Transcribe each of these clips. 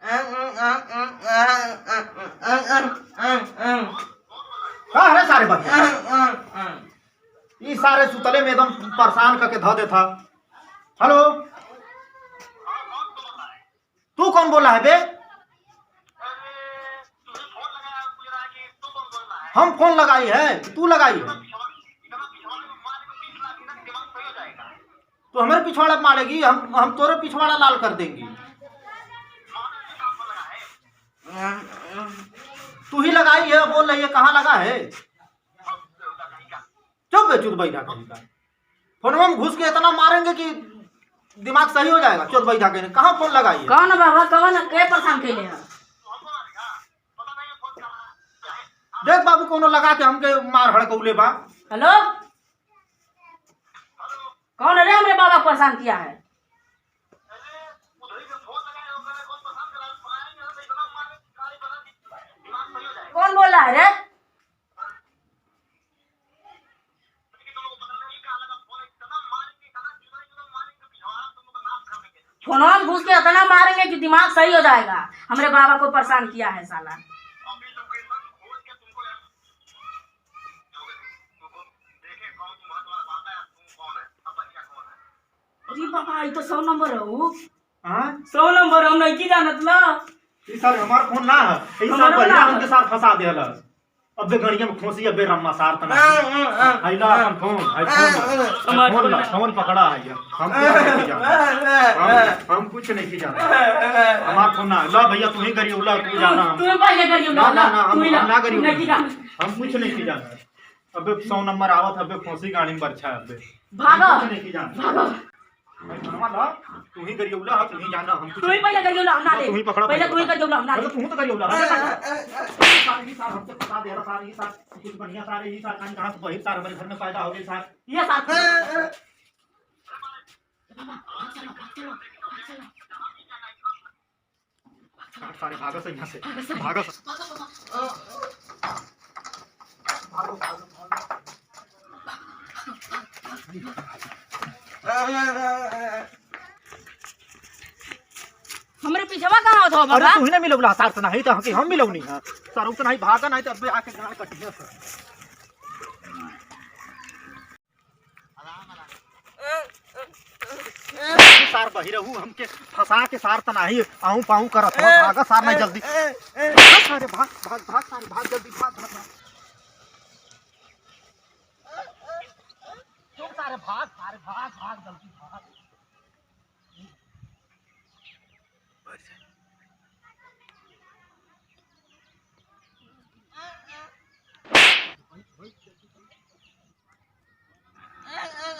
है सारे बच्चे ये सारे सुतले में एकदम परेशान करके धो देता। हेलो, तू कौन बोला है बे? हम फोन लगाई है, तू लगाई है? तो हमारे पिछवाड़ा मारेगी, हम तोरे पिछवाड़ा लाल कर देंगी। तू ही लगाई है, बोल रही है कहाँ लगा है? चुप बे, चुप बैठा कहीं का फोन में घुस के इतना मारेंगे कि दिमाग सही हो जाएगा। चुप बैठा के कहाँ फोन लगाई है? कौन बाबा, कौन के परेशान कैले है? देख बाबू, कोनो लगा के हमके मार हड़कौले बा। हेलो, कौन रे हमरे बाबा को परेशान किया है? कौन बोल रहा है रे? फोन घुस के इतना मारेंगे कि दिमाग सही हो जाएगा। हमरे बाबा को परेशान किया है साला। अरे बाबा, ये तो 100 नंबर है। वो 100 नंबर हम नहीं की जानत ला। ये सर हमार फोन ना है, ये सब बढ़िया उनके साथ फंसा देला। अब बे गड़िया में खोसी, अब बे रम्मा सार तना आइला अपन फोन फोन पकड़ा है। हम कुछ नहीं की जाना, हमार फोन ना ला भैया, तू ही करियो ला, तू जाना। तू पहले करियो ला, हम ना करियो, हम कुछ नहीं की जाना। अबे 100 नंबर आवत, अबे खोसी गाड़ी में बरछा है। अबे भागो, कुछ नहीं की जाना, भागो। तू ही करियो ला, तू ही जाना। हम तू ही पहले करियो ला, हम ना दे। तू ही पकड़ा, पहले तू ही करियो ला, हम ना दे। तू तो करियो ला। सारी सार हमसे फंसा दे रहा, सारी सार कुछ बढ़िया सारे ही सार कहां से वही सार हमारे घर में पैदा हो गई सार। ये साथ सारे भागो से, यहाँ से भागो। हमरे पीछवा कहां हो बाबा? अरे तू ही ना मिलौला सार से, नहीं तो हम मिलौनी है सार। उतना ही भागा, नहीं तो अबे आके गाड़ कटिया सार बही रहू हमके फंसा के सार तना ही आऊं पाऊं करत हो। भागा सार, नहीं जल्दी सारे भाग भाग भाग, सारे भाग जल्दी, भाग भाग सारे भाग, सारे भाग भाग जल्दी भाग।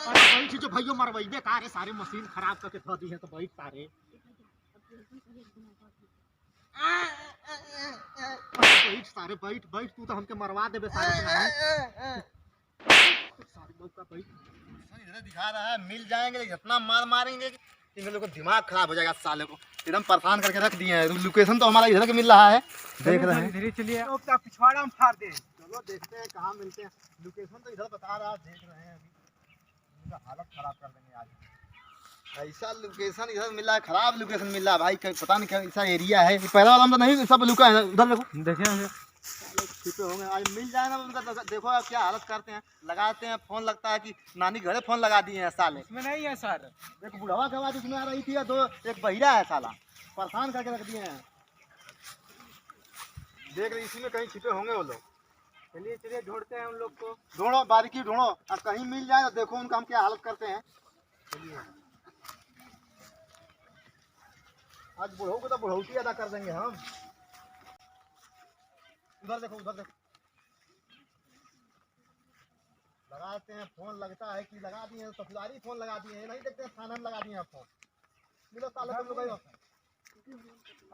अरे जो भाइयों मरवाई बेकार है, सारे मशीन खराब करके धो दी है। तो बैठ सारे बैठ, सारे बैठ बैठ, तू तो हमके मरवा देबे सारे सारे लोग का बैठ। इधर दिखा रहा है मिल जाएंगे, इतना मार मारेंगे कि इन लोगों को दिमाग खराब हो जाएगा। साले को एकदम परेशान करके रख दिए हैं। लोकेशन तो हमारा इधर के मिल रहा है, देख रहे हैं। धीरे चलिए, पिछवाड़ा में फाड़ दे। चलो देखते हैं कहाँ मिलते हैं। लोकेशन तो इधर बता रहा है, देख रहे हैं। अभी हालत खराब कर देंगे आज। ऐसा लोकेशन इधर मिला है, खराब लोकेशन मिला है भाई। पता नहीं कैसा एरिया है। पहला वाला तो नहीं, सब लुका है। उधर देखो, देखे छिपे होंगे। आज मिल जाए ना उनका। देखो अब क्या हालत करते हैं। लगाते हैं फोन, लगता है कि नानी घरे फोन लगा दिए हैं साले। इसमें नहीं है सर, एक बुढ़वा की आवाज इसमें आ रही थी, दो एक बहिरा है साला, परेशान करके रख दिए हैं। देख रहे इसी में कहीं छिपे होंगे वो लोग। चलिए चलिए ढूंढते हैं उन लोग को। ढूंढो, बारीकी ढूंढो, और कहीं मिल जाए तो देखो उनका हम क्या हालत करते हैं। चलिए आज बुढ़ऊ को तो बुढ़ौती अदा कर देंगे हम। उधर देखो, उधर देखो, लगाते हैं फोन। लगता है कि लगा दिए हैं, ससुरारी फोन लगा दिए हैं। नहीं देखते हैं थाना में लगा दिए हैं फोन। मिलो साले तुम लोग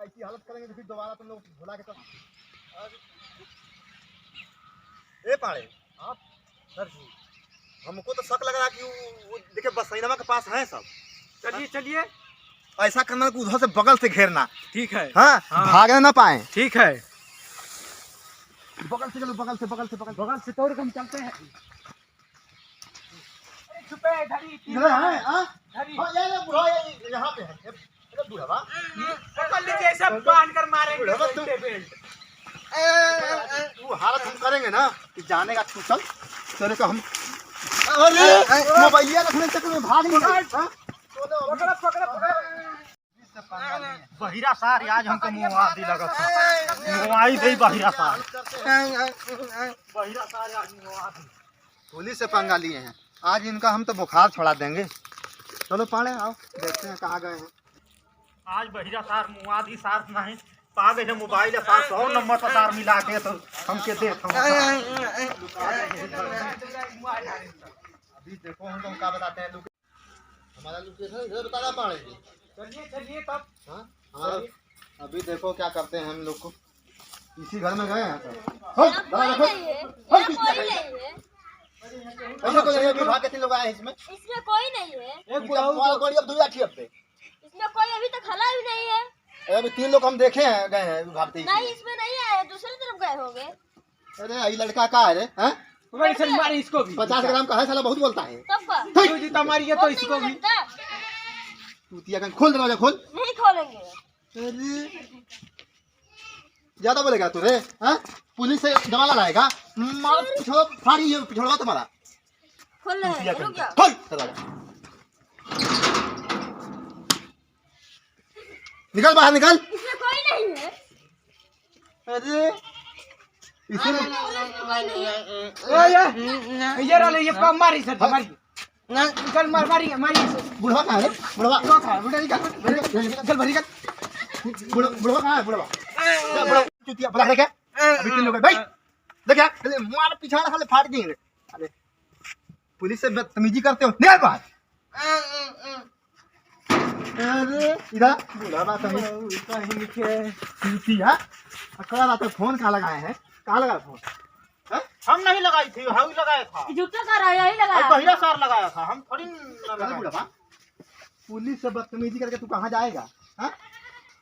ऐसी हालत करेंगे तो फिर दोबारा तुम लोग भुला के। ए पाड़े आप सर जी, हमको तो शक लग रहा है कि वो देखिए बसैनवा के पास है सब। चलिए चलिए, ऐसा करना कि उधर से बगल से घेरना। ठीक है। हाँ, भागने ना पाए। ठीक है, बगल से चलो, बगल से बगल से बगल बगल से तोड़ के हम चलते हैं। छुपे धरी इधर है। हाँ ये बुढ़ा यहाँ पे है। अरे बुढ़वा पकड़ लीजिए, सब बांध कर मारेंगे बुढ़वा बेल्ट पे बेल्ट। वो हालत हम करेंगे ना कि जाने का तू चल चले तो हम अरे मोबाइलिया रखने चक्कर में भाग नहीं गए, हाँ? पकड़ पकड़ पकड़। बहिरा सार आज हमको मुआदी लगा था, मुआई दे बहिरा सार, बहिरा सार आज मुआदी। पुलिस से पंगा लिए हैं आज, इनका हम तो बुखार छोड़ा देंगे। चलो पाड़े आओ देखते हैं कहाँ गए हैं। आज बहिरा सार मुआदी सार नहीं पा गए थे, मोबाइल सार 100 नंबर पर सार मिला के तो हमके दे अभी देखो हम तुम क्या बताते हैं हमारा लोकेशन इधर बता पाड़ेंगे। चलिए चलिए तब। हाँ हमारा अभी देखो क्या करते हैं हम लोग को, इसी घर में गए हैं सब। ऐसे कोई नहीं है, विभाग के 3 लोग आए हैं इसमें। इसमें कोई नहीं है, अब 2 या 6 हफ्ते इसमें कोई अभी तक हला भी नहीं है। अभी 3 लोग हम देखे हैं गए हैं विभाग के। नहीं इसमें नहीं आए, दूसरी तरफ गए होंगे। अरे ये लड़का का है रे, हैं? बड़ी चल मारे इसको भी। 50 ग्राम का है साला, बहुत बोलता है। तब का तू जीता मारिए तो इसको भी। तूतिया का खोल दरवाजा खोल। नहीं खोलेंगे। अरे ज्यादा बोलेगा तू रे, हैं? पुलिस से जमाला लाएगा, मार पिछोड़ फाड़ी पिछोड़वा तुम्हारा। खोल रहे हैं, रुक जा। खोल दरवाजा, निकल बाहर निकल। इसमें कोई नहीं है। अरे इसे कोई नहीं है। ये रहा ये कम मारी सर मारी। चल मार मारी मारी। बुढ़वा कहाँ है? बुढ़वा कहाँ है? बुढ़वा निकल, चल भरी निकल। बुढ़वा कहाँ है? बुढ़वा चुतिया पकड़ ले क्या? अभी 3 लोग हैं भाई, देख यार मार पिछाड़ा साले फाड़ देंगे। अरे पुलिस से बदतमीजी करते हो, निकल बाहर। अरे इधर बुढ़वा कहीं नीचे चुतिया अकड़ा रात फोन कहाँ लगाए हैं? कहाँ लगा फोन? हम नहीं लगाई थी, हाउ लगाया था, झूठा कर रहा है, यही लगा आज बहिरा सार लगाया था, हम थोड़ी अरे लगाया। बुढ़वा पुलिस से बदतमीजी करके तू कहाँ जाएगा? हाँ?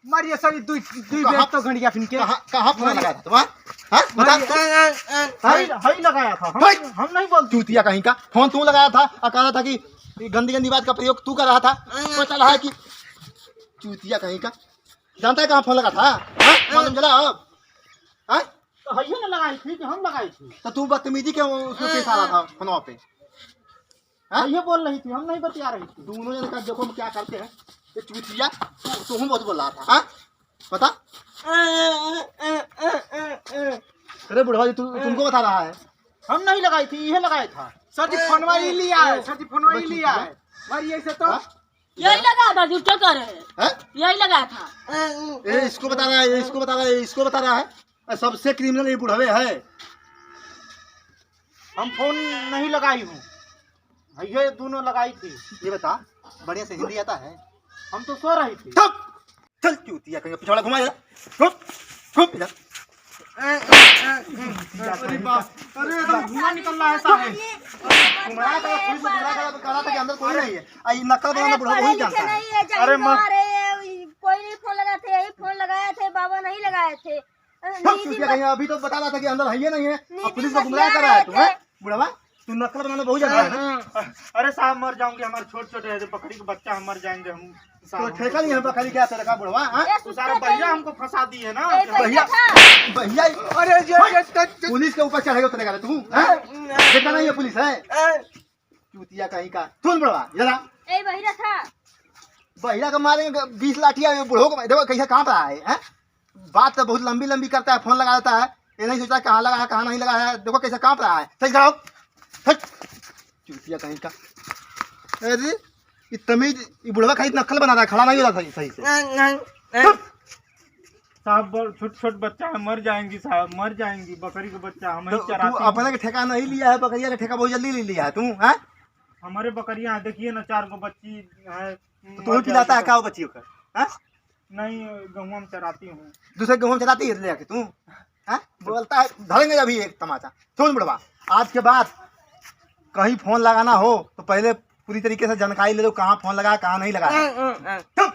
मारिए सर दू कहाँ- तो घंटिया फिन के। कहाँ फोन लगाया था तुम्हारा? हाँ? बता। हाई लगाया था, हम नहीं बोलते। चूतिया कहीं का फोन तू लगाया था और कह रहा था कि गंदी गंदी बात का प्रयोग तू कर रहा था। पता रहा है कि चूतिया कहीं का जानता है कहाँ फोन लगा था? हाँ? मालूम चला अब? हाँ? तो हइये ने लगाई थी कि हम लगाई थी? तो तू बदतमीजी क्यों उसमें पेश आ रहा था फोनवा पे? हाँ? हइये बोल रही थी, हम नहीं बतिया रही थी। दोनों जने का देखो हम क्या करते हैं। ये चूतिया तू हम बहुत बोल रहा था। हाँ? बता। अरे बुढ़वा जी तुमको बता रहा है। हम नहीं लगाई थी, ये लगाया था। सर जी फोनवा ही लिया है, सर जी फोनवा ही लिया है। मारिए ऐसे तो। हाँ? यही लगा था, झूठा कर रहे हैं, हाँ? यही लगा था। ये इसको बता रहा है, ये इसको बता रहा है, इसको बता रहा है। और सबसे क्रिमिनल ये बुढ़वे है। हम फोन नहीं लगाई हूँ, ये दोनों लगाई थी। ये बता बढ़िया से हिंदी आता है? हम तो सो रही थी। चुप चल चूतिया कहीं पिछवाड़ा घुमा इधर। चुप चुप इधर। अरे बाप, अरे एकदम धुआं निकल रहा है सारे। घुमाया था पुलिस ने घुमाया था, कहा था कि अंदर कोई नहीं है। आई नकल बनाना बुढ़वा वही जानता है। अरे माँ, कोई नहीं फोन लगाए थे, यही फोन लगाए थे, बाबा नहीं लगाए थे। सब चूतिया कहीं अभी तो बता रहा था कि अंदर है ही नहीं है और पुलिस ने गुमराह कर रहा है। तू है बुढ़वा, तू नकल बनाना बहुत जानता है ना। अरे साहब मर जाऊंगे, हमारे छोटे छोटे है बकरी के बच्चा, हम मर जाएंगे। हम तो ठेका नहीं है बकरी क्या रखा बुढ़वा? हाँ? तो सारा भैया हमको फंसा दी है ना। भैया भैया अरे पुलिस के ऊपर चढ़ेगा उतरेगा तू? देखा नहीं है पुलिस है चूतिया कहीं का। सुन बुढ़वा जरा ए बहिरा था। बहिरा का मारेंगे 20 लाठिया बुढ़ो को देखो कैसे कांप रहा है। हैं? बात तो बहुत लंबी लंबी करता है, फोन लगा देता है, ये नहीं सोचता कहाँ लगा है कहाँ नहीं लगा है। देखो कैसे कांप रहा है। सही जाओ चूतिया कहीं का। अरे ये तमीज ये बुढ़वा कहीं नकल बना रहा है, खड़ा नहीं हो रहा सही से। साहब छोटे छोटे बच्चा है, मर जाएंगी साहब, मर जाएंगी। बकरी के बच्चा हम ही तू चराते अपने के ठेका नहीं लिया है, बकरिया का ठेका बहुत जल्दी ले लिया है तू। हैं? हमारे बकरियां हैं, देखिए ना 4 गो बच्ची है। तो तुम्हें पिलाता है क्या वो बच्चियों का? हैं? नहीं, गेहूं में चराती हूँ। दूसरे गेहूं चलाती है लेके तू? हैं? बोलता है धरेंगे अभी एक तमाचा। सुन बुढ़वा आज के बाद कहीं फोन लगाना हो तो पहले पूरी तरीके से जानकारी ले लो कहाँ फोन लगाया कहाँ नहीं लगाया। चुप!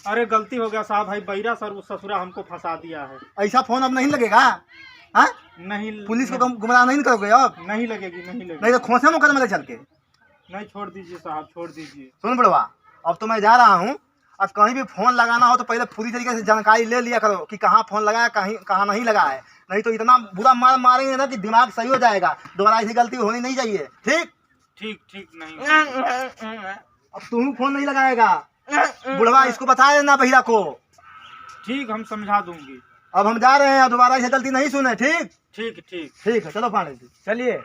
अरे गलती हो गया साहब, भाई बहिरा सर उस ससुरा हमको फंसा दिया है। ऐसा फोन अब नहीं लगेगा। हाँ? नहीं, पुलिस को गुमराह नहीं करोगे अब? नहीं लगेगी, नहीं लगेगी। नहीं तो खोसे मुकदमे ले चल के। नहीं, छोड़ दीजिए साहब, छोड़ दीजिए। सुन बुढ़वा अब तो मैं जा रहा हूँ, और कहीं भी फोन लगाना हो तो पहले पूरी तरीके से जानकारी ले लिया करो कि कहाँ फोन लगाया, कहाँ नहीं लगा है। नहीं तो इतना बुरा मार मारेंगे ना कि दिमाग सही हो जाएगा। दोबारा ऐसी गलती होनी नहीं चाहिए। ठीक ठीक ठीक नहीं। अब तुम फोन नहीं लगाएगा। बुढ़वा इसको बता देना भैया को। ठीक, हम समझा दूंगी। अब हम जा रहे हैं, दोबारा ऐसी गलती नहीं सुने। ठीक ठीक ठीक। ठीक है, चलो पांडे जी चलिए।